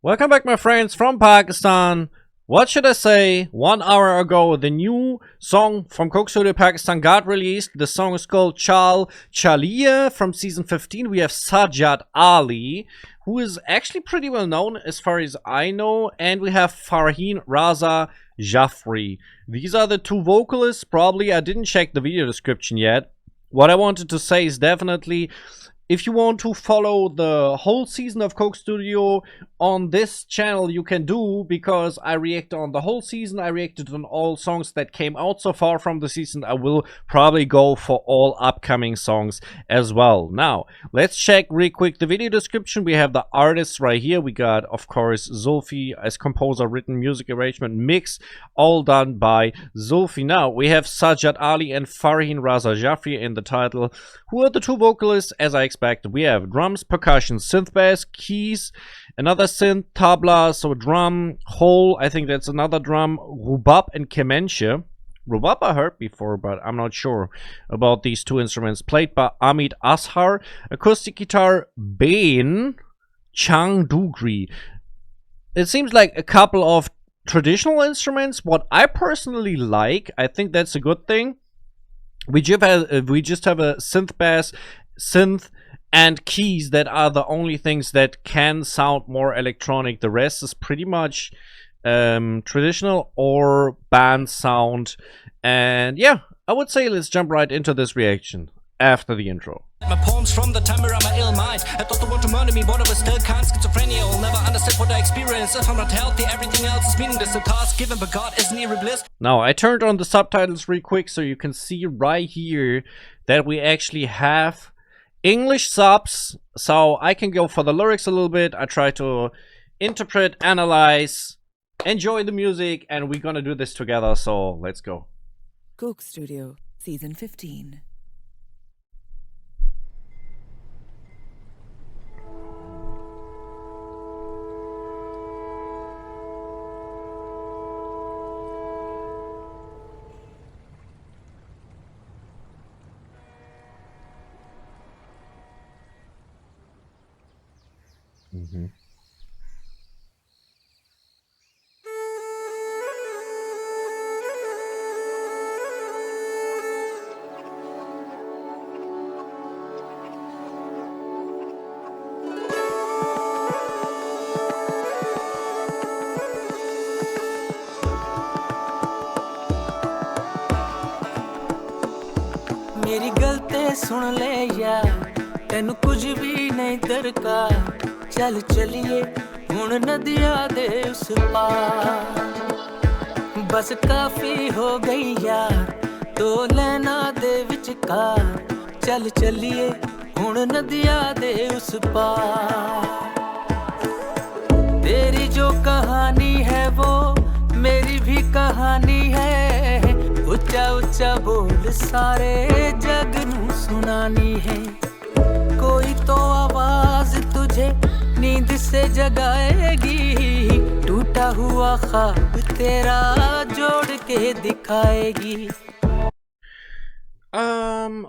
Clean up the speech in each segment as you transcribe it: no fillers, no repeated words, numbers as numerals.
Welcome back, my friends from Pakistan. What should I say? 1 hour ago, the new song from Coke Studio Pakistan got released. The song is called Chal Chaliye from season 15. We have Sajjad Ali, who is actually pretty well known as far as I know, and we have Farheen Raza Jafri. These are the two vocalists. Probably I didn't check the video description yet. What I wanted to say is definitely, if you want to follow the whole season of Coke Studio on this channel, you can do, because I react on the whole season. I reacted on all songs that came out so far from the season. I will probably go for all upcoming songs as well. Now, let's check real quick the video description. We have the artists right here. We got, of course, Zulfi as composer, written, music arrangement, mix, all done by Zulfi. Now, we have Sajjad Ali and Farheen Raza Jafri in the title, who are the two vocalists, as I expected. We have drums, percussion, synth bass, keys, another synth, tabla, so drum, hole, I think that's another drum, rubab and kemenche. Rubab I heard before, but I'm not sure about these two instruments. Played by Amit Ashar. Acoustic guitar, Bain Changdugri. It seems like a couple of traditional instruments, what I personally like. I think that's a good thing. We just have a synth bass, synth, and keys that are the only things that can sound more electronic. The rest is pretty much traditional or band sound. And yeah, I would say let's jump right into this reaction after the intro. My poems from the time where I'm an ill mind. I thought the world to murder me, but I was still kind. Schizophrenia will never understand what I experience. If I'm not healthy, everything else is meaningless. A task given by God is near bliss. Now, I turned on the subtitles real quick so you can see right here that we actually have English subs, so I can go for the lyrics a little bit. I try to interpret, analyze, enjoy the music, and we're gonna do this together, so let's go. Coke Studio, Season 15. मेरी गलती सुन ले यार तेनू कुछ भी नहीं दरकार चल चलिए हुण नदिया दे उस पार बस काफी हो गई यार तो लेना दे विचकार चल चलिए हुण नदिया दे उस पार तेरी जो कहानी है वो मेरी भी कहानी है ऊंचा ऊंचा बोल सारे जग नू सुनानी है कोई तो आवाज तुझे नींद से जगाएगी टूटा हुआ ख्वाब तेरा जोड़ के दिखाएगी.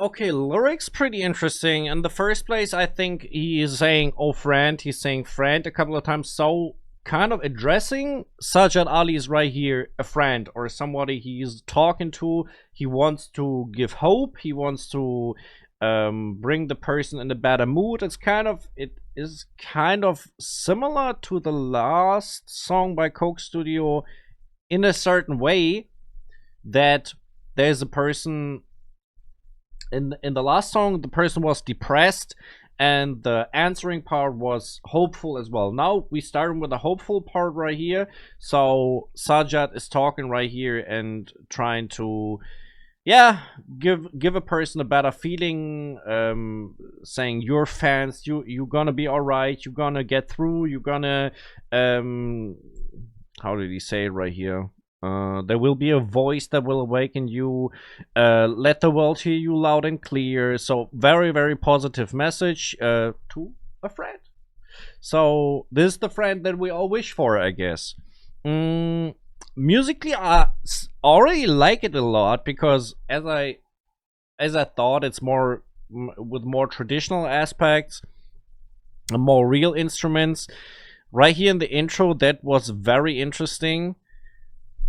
Okay, lyrics pretty interesting. In the first place, I think he is saying, oh friend, he's saying friend a couple of times, so kind of addressing Sajjad Ali is right here, a friend or somebody he's talking to. He wants to give hope. He wants to bring the person in a better mood. It is kind of similar to the last song by Coke Studio in a certain way, that there's a person in the last song, the person was depressed and the answering part was hopeful as well. Now we starting with the hopeful part right here. So Sajjad is talking right here and trying to, yeah, give a person a better feeling, saying you're fans, you're gonna be all right, you're gonna get through, you're gonna how did he say it right here? There will be a voice that will awaken you. Let the world hear you loud and clear. So very, very positive message to a friend. So this is the friend that we all wish for, I guess. Musically, I already like it a lot, because as I thought, it's more with more traditional aspects, more real instruments. right here in the intro, that was very interesting,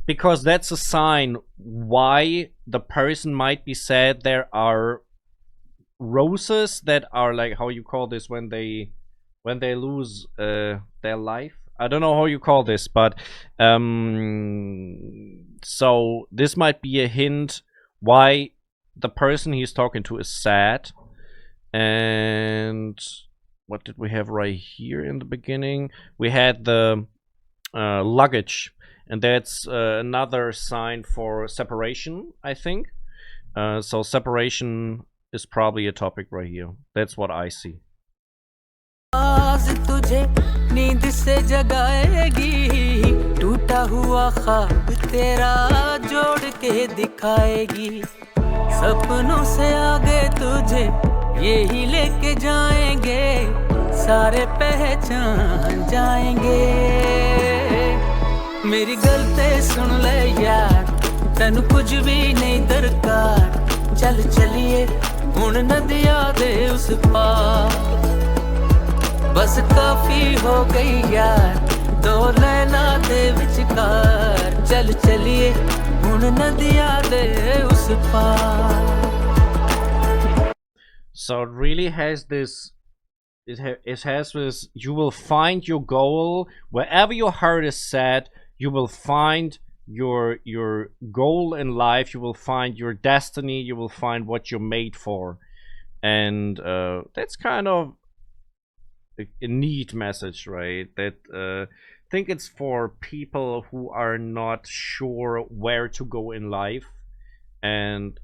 because that's a sign why the person might be sad. There are roses that are like, how you call this, when they lose their life. I don't know how you call this, but so this might be a hint why the person he's talking to is sad. And what did we have right here in the beginning? We had the luggage, and that's another sign for separation, I think. So separation is probably a topic right here. That's what I see. आज तुझे नींद से जगाएगी, टूटा हुआ ख्वाब तेरा जोड़ के दिखाएगी, सपनों से आगे तुझे यही लेके जाएंगे, सारे पहचान जाएंगे। मेरी गलती सुन ले यार, तैनू कुछ भी नहीं दरकार, चल चलिए हुण नदिया दे उस पार, बस काफी हो गई यार दो नैना दे विचकार, चल चलिए हुण नदिया दे उस पार। So it really has this, it has this, you will find your goal wherever your heart is set. You will find your goal in life. You will find your destiny. You will find what you're made for. And that's kind of a neat message, right? That I think it's for people who are not sure where to go in life. And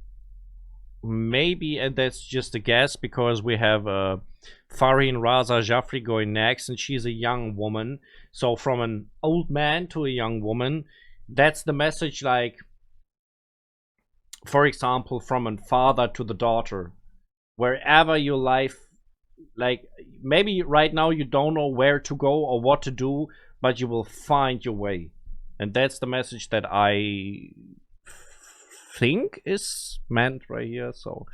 maybe, and that's just a guess, because we have Farheen Raza Jaffrey going next, and she's a young woman. So from an old man to a young woman, that's the message. Like, for example, from a father to the daughter, wherever your life, like maybe right now you don't know where to go or what to do, but you will find your way. And that's the message that I think is meant right here. So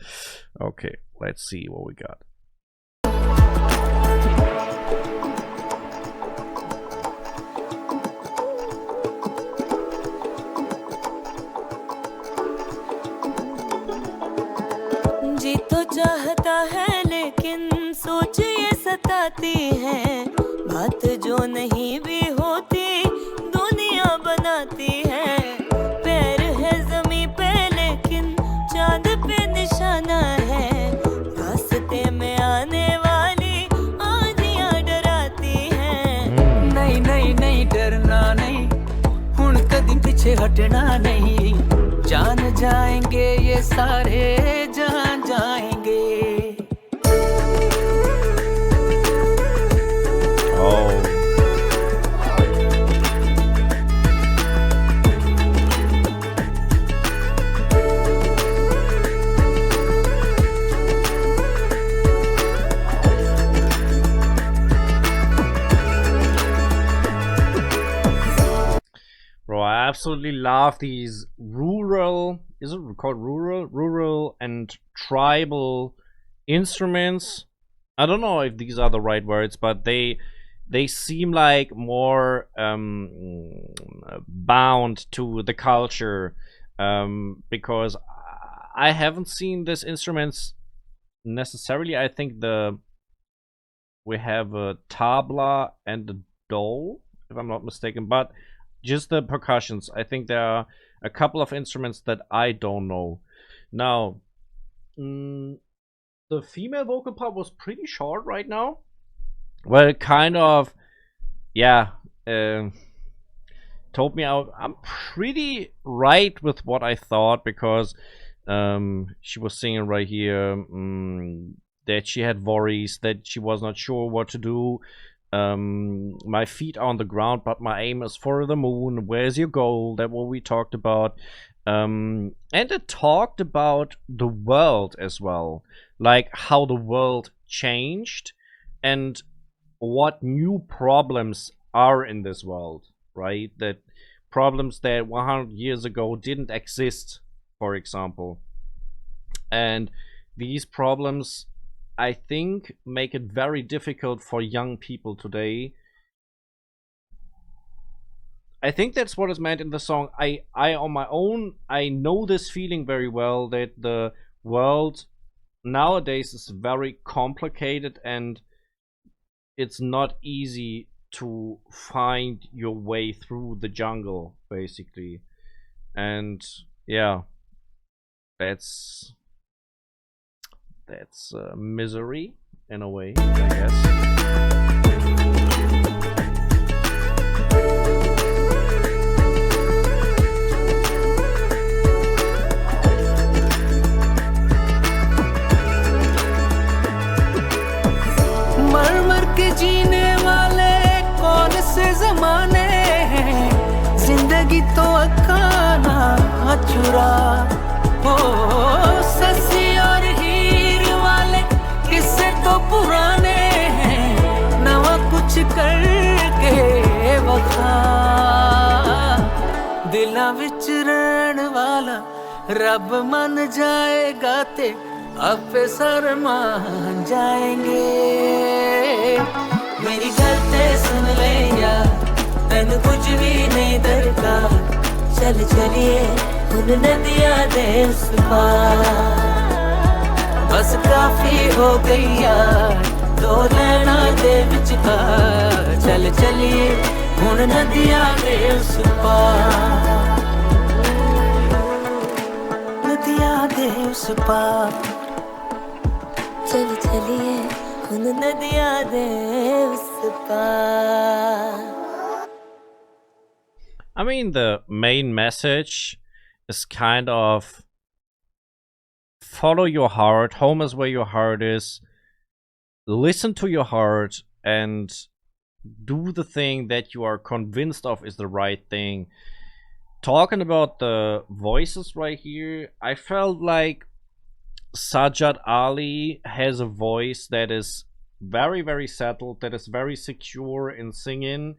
okay, let's see what we got. जी तो चाहता है लेकिन सोच ये सताती है, बात जो नहीं भी होती दुनिया बनाती है, पैर है ज़मीं पे लेकिन चांद पे निशाना है, रास्ते में आने वाली आंधियां डराती हैं। नहीं नहीं नहीं डरना नहीं, हुण कदी पीछे हटना नहीं, जान जाएंगे ये सारे जान जाएंगे। Bro, I absolutely love these rural, is it called rural and tribal instruments. I don't know if these are the right words, but they seem like more bound to the culture, because I haven't seen these instruments necessarily. I think we have a tabla and a dole, if I'm not mistaken, but just the percussions. I think there are a couple of instruments that I don't know. Now, the female vocal part was pretty short right now. Well, it kind of, yeah, told me I'm pretty right with what I thought, because she was singing right here that she had worries, that she was not sure what to do. My feet are on the ground, but my aim is for the moon. Where's your goal? That what we talked about. And it talked about the world as well, like how the world changed and what new problems are in this world, right? That problems that 100 years ago didn't exist, for example. And these problems, I think, make it very difficult for young people today I think that's what is meant in the song. I on my own, I know this feeling very well, that the world nowadays is very complicated and it's not easy to find your way through the jungle, basically. And yeah, that's misery in a way, I guess. मर मर के जीने वाले कौन से जमाने हैं, जिंदगी तो अखाना चुरा हो। ससी और हीर वाले किस्से तो पुराने हैं, नवा कुछ करके वखा। दिलां विच रहन वाला रब मन जाएगा ते आपे शर्मान जाएंगे। मेरी गलती सुन ले यार, तैनू कुछ भी नहीं दरकार। चल चलिए उन नदियां दे उस पार, बस काफी हो गई यार दो नैना दे विचकार। चल चलिए उन नदियां दे उस पार, नदियां दे उस पार। चल चलिए उन नदियां दे उस पार। I mean, the main message is kind of follow your heart. Home is where your heart is. Listen to your heart and do the thing that you are convinced of is the right thing. Talking about the voices right here, I felt like Sajjad Ali has a voice that is very, very settled, that is very secure in singing.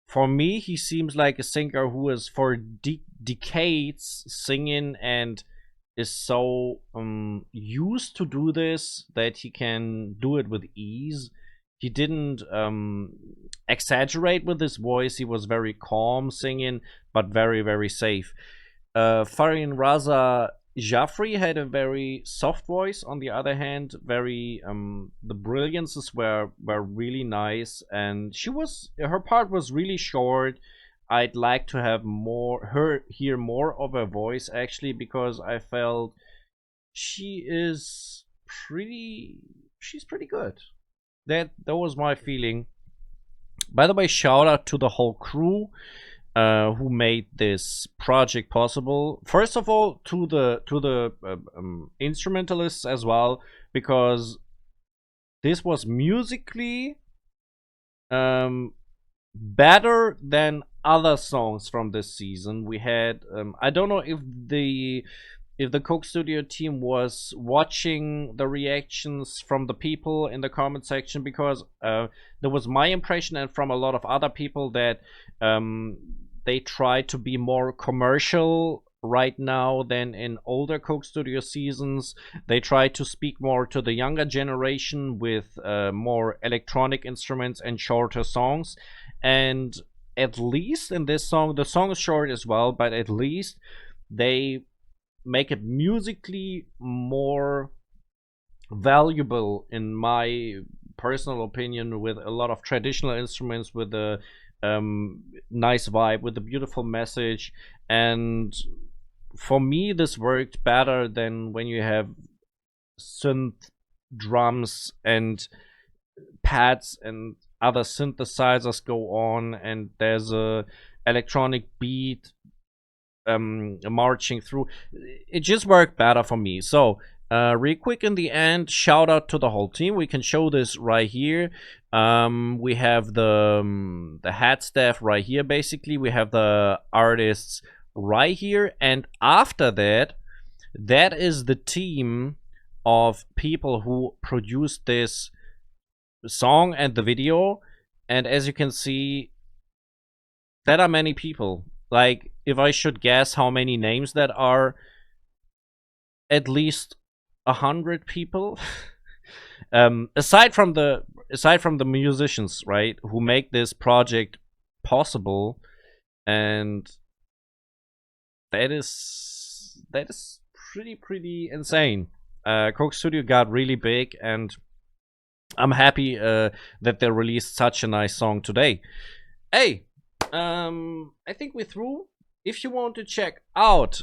For me, he seems like a singer who is for decades singing and is so used to do this that he can do it with ease. He didn't exaggerate with his voice. He was very calm singing, but very, very safe. Farin Raza Jaffrey had a very soft voice. On the other hand, very the brilliances were really nice, and her part was really short. I'd like to have hear more of her voice actually, because I felt she's pretty good. That was my feeling. By the way, shout out to the whole crew who made this project possible. First of all, to the instrumentalists as well, because this was musically better than other songs from this season. We had I don't know if the Coke Studio team was watching the reactions from the people in the comment section, because there was my impression and from a lot of other people that they try to be more commercial right now than in older Coke Studio seasons. They try to speak more to the younger generation with more electronic instruments and shorter songs. And at least in this song, the song is short as well, but at least they make it musically more valuable, in my personal opinion, with a lot of traditional instruments, with a nice vibe, with a beautiful message. And for me, this worked better than when you have synth drums and pads and other synthesizers go on, and there's a electronic beat marching through. It just worked better for me. So real quick in the end, shout out to the whole team. We can show this right here. We have the head staff right here. Basically, we have the artists right here, and after that is the team of people who produced this song and the video. And as you can see, that are many people. Like, if I should guess how many names that are, at least 100 people. Aside from the musicians, right, who make this project possible, and that is pretty insane. Coke Studio got really big, and I'm happy that they released such a nice song today. Hey, I think we're through. If you want to check out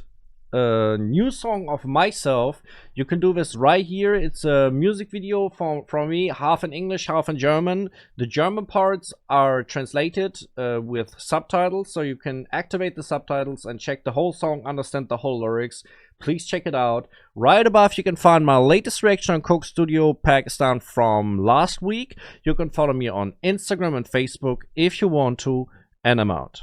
a new song of myself, you can do this right here. It's a music video from me, half in English, half in German. The German parts are translated with subtitles, so you can activate the subtitles and check the whole song, understand the whole lyrics. Please check it out. Right above you can find my latest reaction on Coke Studio Pakistan from last week. You can follow me on Instagram and Facebook if you want to, and I'm out.